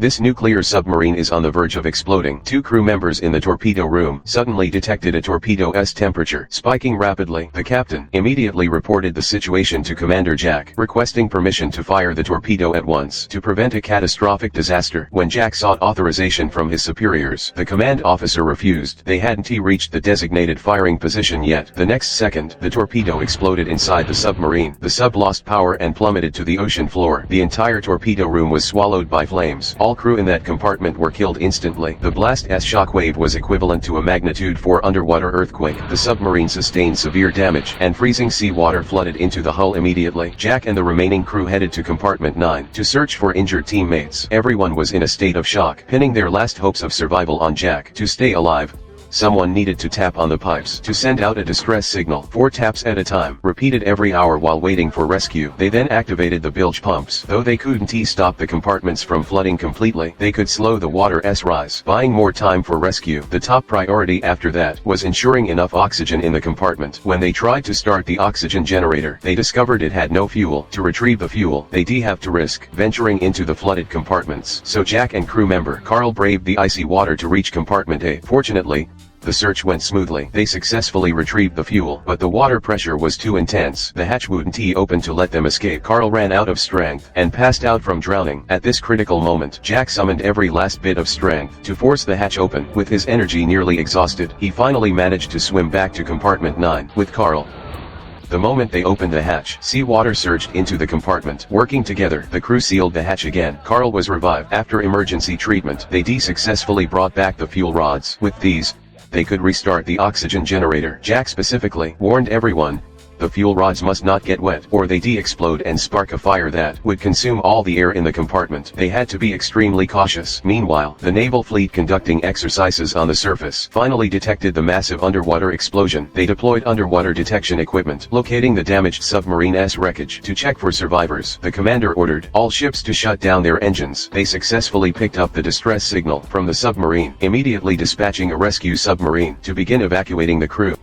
This nuclear submarine is on the verge of exploding. Two crew members in the torpedo room suddenly detected a torpedo's temperature spiking rapidly. The captain immediately reported the situation to Commander Jack, requesting permission to fire the torpedo at once to prevent a catastrophic disaster. When Jack sought authorization from his superiors, the command officer refused. They hadn't reached the designated firing position yet. The next second, the torpedo exploded inside the submarine. The sub lost power and plummeted to the ocean floor. The entire torpedo room was swallowed by flames. All crew in that compartment were killed instantly. The blast's shockwave was equivalent to a magnitude 4 underwater earthquake. The submarine sustained severe damage, and freezing seawater flooded into the hull immediately. Jack and the remaining crew headed to compartment 9 to search for injured teammates. Everyone was in a state of shock, pinning their last hopes of survival on Jack. To stay alive, someone needed to tap on the pipes to send out a distress signal. 4 taps at a time, repeated every hour while waiting for rescue. They then activated the bilge pumps. Though they couldn't stop the compartments from flooding completely, they could slow the water's rise, buying more time for rescue. The top priority after that was ensuring enough oxygen in the compartment. When they tried to start the oxygen generator, they discovered it had no fuel. To retrieve the fuel, they'd have to risk venturing into the flooded compartments. So Jack and crew member Carl braved the icy water to reach compartment A. Fortunately, the search went smoothly. They successfully retrieved the fuel, but the water pressure was too intense. The hatch wouldn't open to let them escape. Carl ran out of strength and passed out from drowning. At this critical moment, Jack summoned every last bit of strength to force the hatch open. With his energy nearly exhausted, he finally managed to swim back to compartment 9 with Carl. The moment they opened the hatch, seawater surged into the compartment. Working together, the crew sealed the hatch again. Carl was revived. After emergency treatment, they successfully brought back the fuel rods. With these, they could restart the oxygen generator. Jack specifically warned everyone, the fuel rods must not get wet, or they explode and spark a fire that would consume all the air in the compartment. They had to be extremely cautious. Meanwhile, the naval fleet conducting exercises on the surface finally detected the massive underwater explosion. They deployed underwater detection equipment, locating the damaged submarine's wreckage. To check for survivors, the commander ordered all ships to shut down their engines. They successfully picked up the distress signal from the submarine, immediately dispatching a rescue submarine to begin evacuating the crew.